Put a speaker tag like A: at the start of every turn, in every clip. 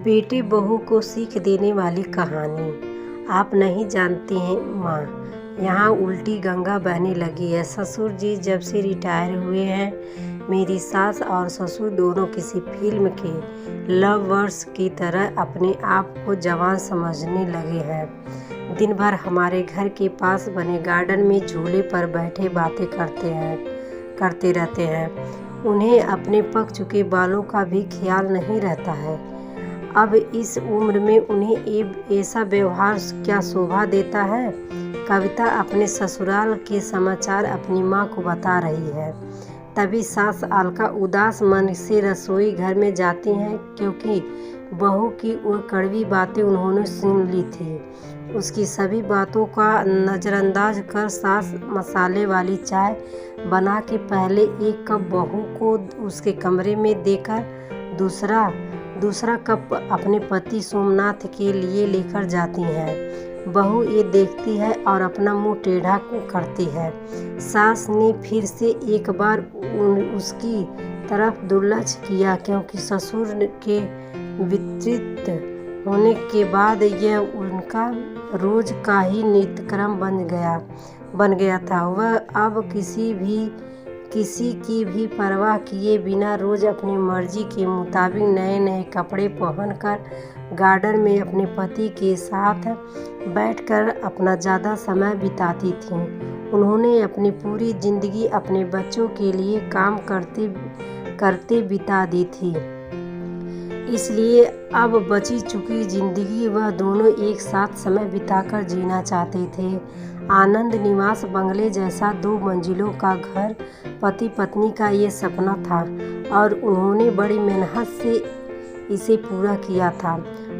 A: बेटे बहू को सीख देने वाली कहानी। आप नहीं जानती हैं माँ, यहाँ उल्टी गंगा बहने लगी है। ससुर जी जब से रिटायर हुए हैं, मेरी सास और ससुर दोनों किसी फिल्म के लवर्स की तरह अपने आप को जवान समझने लगे हैं। दिन भर हमारे घर के पास बने गार्डन में झूले पर बैठे बातें करते रहते हैं। उन्हें अपने पक चुके बालों का भी ख्याल नहीं रहता है। अब इस उम्र में उन्हें ऐसा व्यवहार क्या शोभा देता है। कविता अपने ससुराल के समाचार अपनी माँ को बता रही है। तभी सास अलका उदास मन से रसोई घर में जाती हैं, क्योंकि बहू की वो कड़वी बातें उन्होंने सुन ली थी। उसकी सभी बातों का नज़रअंदाज कर सास मसाले वाली चाय बना के पहले एक कप बहू को उसके कमरे में देकर दूसरा कप अपने पति सोमनाथ के लिए लेकर जाती हैं। बहू ये देखती है और अपना मुंह टेढ़ा करती है। सास ने फिर से एक बार उसकी तरफ दुर्लक्ष किया, क्योंकि ससुर के वितरित होने के बाद यह उनका रोज का ही नित्यक्रम बन गया था। वह अब किसी की भी परवाह किए बिना रोज अपनी मर्जी के मुताबिक नए नए कपड़े पहनकर गार्डन में अपने पति के साथ बैठकर अपना ज़्यादा समय बिताती थीं। उन्होंने अपनी पूरी जिंदगी अपने बच्चों के लिए काम करते बिता दी थी, इसलिए अब बची चुकी जिंदगी वह दोनों एक साथ समय बिताकर जीना चाहते थे। आनंद निवास बंगले जैसा 2 मंजिलों का घर पति पत्नी का ये सपना था और उन्होंने बड़ी मेहनत से इसे पूरा किया था।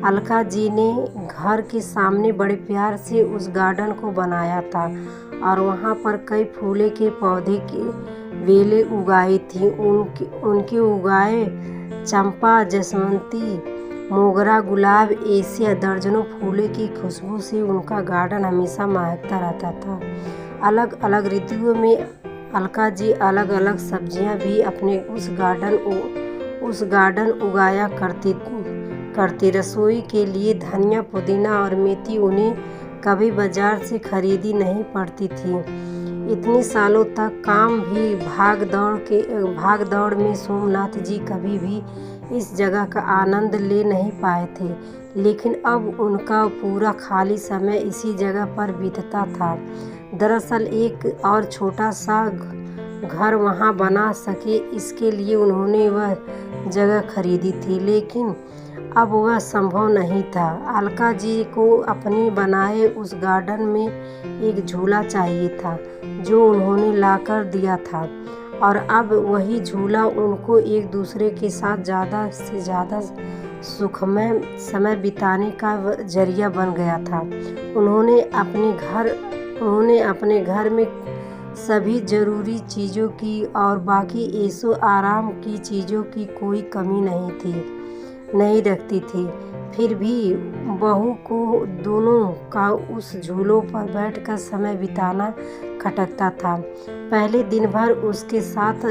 A: अलका जी ने घर के सामने बड़े प्यार से उस गार्डन को बनाया था और वहाँ पर कई फूले के पौधे की वेलें उगाई थी। उनके उगाए चंपा, जसवंती, मोगरा, गुलाब ऐसे दर्जनों फूलों की खुशबू से उनका गार्डन हमेशा महकता रहता था। अलग अलग ऋतुओं में अलका जी अलग अलग सब्जियां भी अपने उस गार्डन उगाया करती। रसोई के लिए धनिया, पुदीना और मेथी उन्हें कभी बाजार से खरीदी नहीं पड़ती थी। इतने सालों तक काम भी भाग दौड़ में सोमनाथ जी कभी भी इस जगह का आनंद ले नहीं पाए थे, लेकिन अब उनका पूरा खाली समय इसी जगह पर बीतता था। दरअसल एक और छोटा सा घर वहां बना सके, इसके लिए उन्होंने वह जगह खरीदी थी, लेकिन अब वह संभव नहीं था। अलका जी को अपने बनाए उस गार्डन में एक झूला चाहिए था, जो उन्होंने लाकर दिया था, और अब वही झूला उनको एक दूसरे के साथ ज़्यादा से ज़्यादा सुखमय समय बिताने का जरिया बन गया था। उन्होंने अपने घर में सभी ज़रूरी चीज़ों की और बाकी ऐशो आराम की चीज़ों की कोई कमी नहीं रखती थी। फिर भी बहू को दोनों का उस झूलों पर बैठकर समय बिताना खटकता था। पहले दिन भर उसके साथ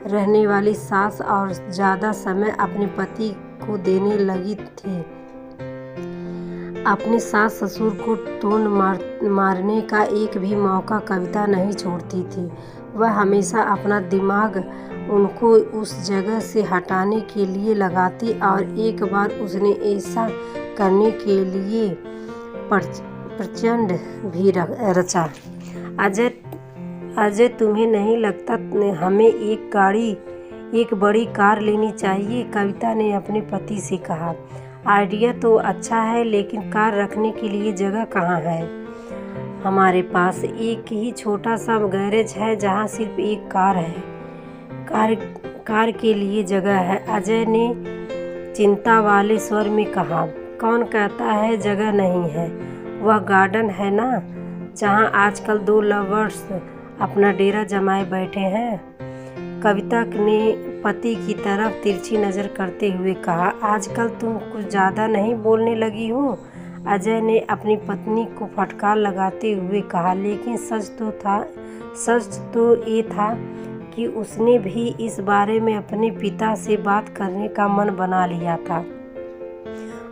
A: रहने वाली सास और ज़्यादा समय अपने पति को देने लगी थी। अपने सास ससुर को टोन मारने का एक भी मौका कविता नहीं छोड़ती थी। वह हमेशा अपना दिमाग उनको उस जगह से हटाने के लिए लगाती, और एक बार उसने ऐसा करने के लिए प्रचंड भी रचा। अजय, तुम्हें नहीं लगता हमें एक बड़ी कार लेनी चाहिए? कविता ने अपने पति से कहा। आइडिया तो अच्छा है, लेकिन कार रखने के लिए जगह कहाँ है? हमारे पास एक ही छोटा सा गैरेज है, जहाँ सिर्फ एक कार है। कार के लिए जगह है, अजय ने चिंता वाले स्वर में कहा। कौन कहता है जगह नहीं है? वह गार्डन है ना, जहाँ आजकल 2 लवर्स अपना डेरा जमाए बैठे हैं। कविता ने पति की तरफ तिरछी नज़र करते हुए कहा। आजकल तुम कुछ ज़्यादा नहीं बोलने लगी हो? अजय ने अपनी पत्नी को फटकार लगाते हुए कहा। लेकिन सच तो ये था कि उसने भी इस बारे में अपने पिता से बात करने का मन बना लिया था।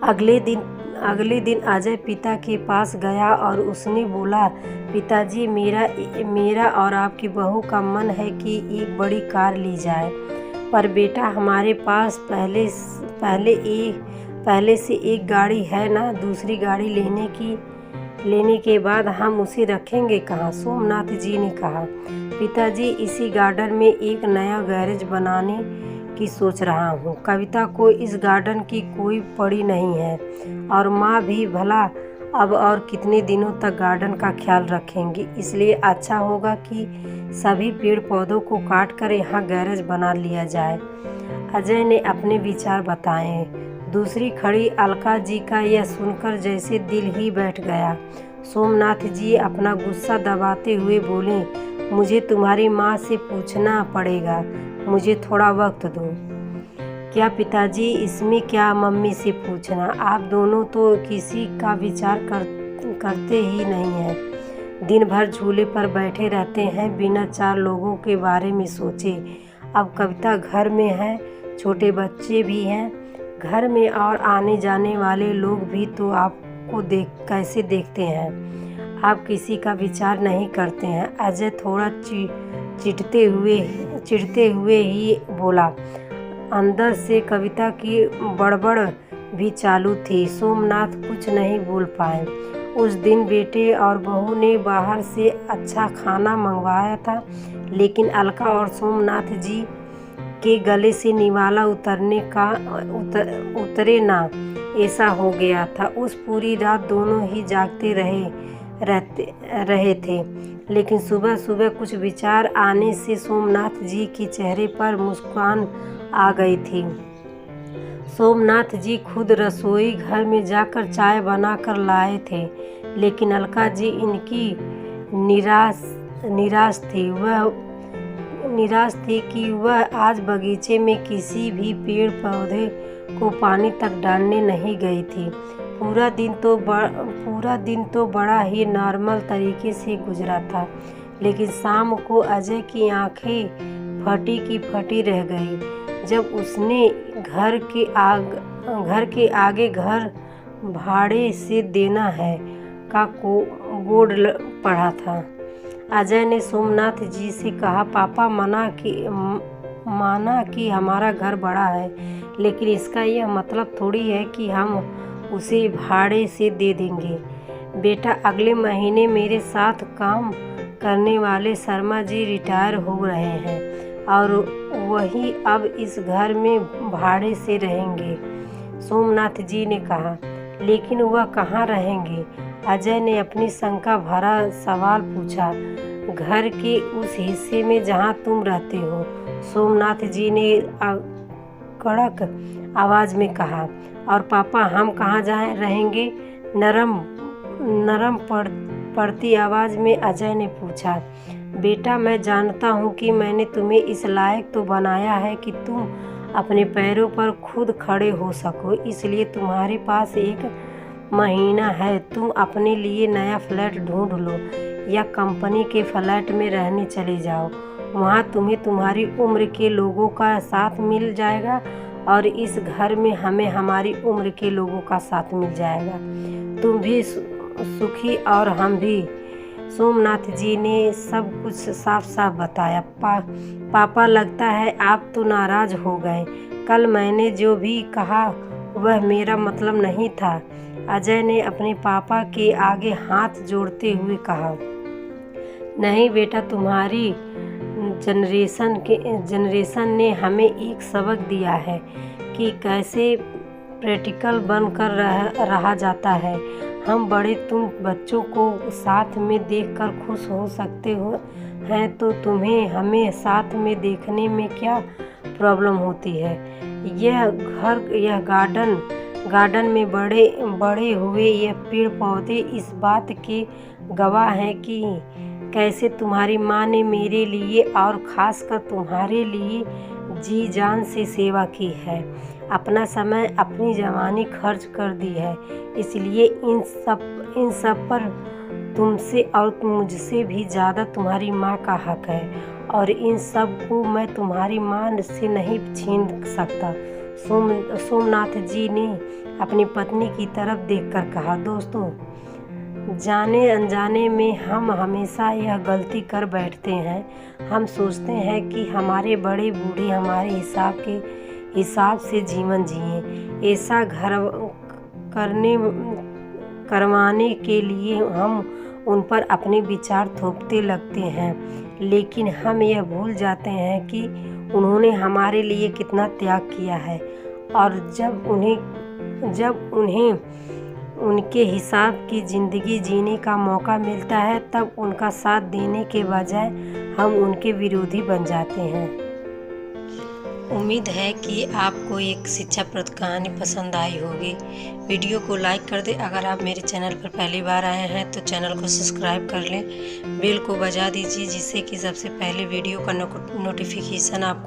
A: अगले दिन अजय पिता के पास गया और उसने बोला, पिताजी, मेरा और आपकी बहू का मन है कि एक बड़ी कार ली जाए, पर बेटा हमारे पास पहले से एक गाड़ी है ना। दूसरी गाड़ी लेने के बाद हम उसे रखेंगे कहाँ? सोमनाथ जी ने कहा, पिताजी, इसी गार्डन में एक नया गैरेज बनाने की सोच रहा हूँ। कविता को इस गार्डन की कोई पड़ी नहीं है और माँ भी भला अब और कितने दिनों तक गार्डन का ख्याल रखेंगी, इसलिए अच्छा होगा कि सभी पेड़ पौधों को काट कर यहाँ गैरेज बना लिया जाए। अजय ने अपने विचार बताए। दूसरी खड़ी अलका जी का यह सुनकर जैसे दिल ही बैठ गया। सोमनाथ जी अपना गुस्सा दबाते हुए बोले, मुझे तुम्हारी माँ से पूछना पड़ेगा, मुझे थोड़ा वक्त दो। क्या पिताजी, इसमें क्या मम्मी से पूछना? आप दोनों तो किसी का विचार करते ही नहीं हैं। दिन भर झूले पर बैठे रहते हैं बिना चार लोगों के बारे में सोचे। अब कविता घर में है, छोटे बच्चे भी हैं घर में और आने जाने वाले लोग भी तो आपको कैसे देखते हैं। आप किसी का विचार नहीं करते हैं। अजय थोड़ा चिढ़ते हुए ही बोला। अंदर से कविता की बड़बड़ भी चालू थी। सोमनाथ कुछ नहीं बोल पाए। उस दिन बेटे और बहू ने बाहर से अच्छा खाना मंगवाया था, लेकिन अलका और सोमनाथ जी के गले से निवाला उतरे ना, ऐसा हो गया था। उस पूरी रात दोनों ही जागते रहे थे, लेकिन सुबह कुछ विचार आने से सोमनाथ जी के चेहरे पर मुस्कान आ गई थी। सोमनाथ जी खुद रसोई घर में जाकर चाय बनाकर लाए थे, लेकिन अलका जी इनकी निराश थी कि वह आज बगीचे में किसी भी पेड़ पौधे को पानी तक डालने नहीं गई थी। पूरा दिन तो बड़ा ही नॉर्मल तरीके से गुजरा था, लेकिन शाम को अजय की आंखें फटी की फटी रह गई जब उसने घर के आगे घर भाड़े से देना है का बोर्ड पढ़ा था। अजय ने सोमनाथ जी से कहा, पापा माना कि हमारा घर बड़ा है, लेकिन इसका यह मतलब थोड़ी है कि हम उसे भाड़े से दे देंगे। बेटा, अगले महीने मेरे साथ काम करने वाले शर्मा जी रिटायर हो रहे हैं और वही अब इस घर में भाड़े से रहेंगे। सोमनाथ जी ने कहा, लेकिन वह कहाँ रहेंगे? अजय ने अपनी शंका भरा सवाल पूछा। घर के उस हिस्से में जहाँ तुम रहते हो, सोमनाथ जी ने कड़क आवाज में कहा। और पापा, हम कहाँ रहेंगे? नरम पड़ती आवाज में अजय ने पूछा। बेटा, मैं जानता हूँ कि मैंने तुम्हें इस लायक तो बनाया है कि तुम अपने पैरों पर खुद खड़े हो सको, इसलिए तुम्हारे पास एक महीना है। तुम अपने लिए नया फ्लैट ढूंढ लो या कंपनी के फ्लैट में रहने चले जाओ। वहाँ तुम्हें तुम्हारी उम्र के लोगों का साथ मिल जाएगा और इस घर में हमें हमारी उम्र के लोगों का साथ मिल जाएगा। तुम भी सुखी और हम भी। सोमनाथ जी ने सब कुछ साफ साफ बताया। पापा, लगता है आप तो नाराज हो गए। कल मैंने जो भी कहा वह मेरा मतलब नहीं था। अजय ने अपने पापा के आगे हाथ जोड़ते हुए कहा। नहीं बेटा, तुम्हारी जनरेशन ने हमें एक सबक दिया है कि कैसे प्रैक्टिकल बनकर रहा जाता है। हम बड़े तुम बच्चों को साथ में देखकर खुश हो सकते हैं, तो तुम्हें हमें साथ में देखने में क्या प्रॉब्लम होती है? यह गार्डन में बड़े हुए ये पेड़ पौधे इस बात के गवाह हैं कि कैसे तुम्हारी माँ ने मेरे लिए और ख़ासकर तुम्हारे लिए जी जान से सेवा की है, अपना समय, अपनी जवानी खर्च कर दी है। इसलिए इन सब पर तुमसे और मुझसे भी ज़्यादा तुम्हारी माँ का हक है और इन सब को मैं तुम्हारी माँ से नहीं छीन सकता। सोमनाथ जी ने अपनी पत्नी की तरफ देखकर कहा। दोस्तों, जाने अनजाने में हम हमेशा यह गलती कर बैठते हैं। हम सोचते हैं कि हमारे बड़े बूढ़े हमारे हिसाब से जीवन जिए। ऐसा करवाने के लिए हम उन पर अपने विचार थोपते लगते हैं, लेकिन हम यह भूल जाते हैं कि उन्होंने हमारे लिए कितना त्याग किया है। और जब उन्हें उनके हिसाब की ज़िंदगी जीने का मौका मिलता है, तब उनका साथ देने के बजाय हम उनके विरोधी बन जाते हैं। उम्मीद है कि आपको एक शिक्षाप्रद कहानी पसंद आई होगी। वीडियो को लाइक कर दें। अगर आप मेरे चैनल पर पहली बार आए हैं तो चैनल को सब्सक्राइब कर लें, बेल को बजा दीजिए, जिससे कि सबसे पहले वीडियो का नोटिफिकेशन आपको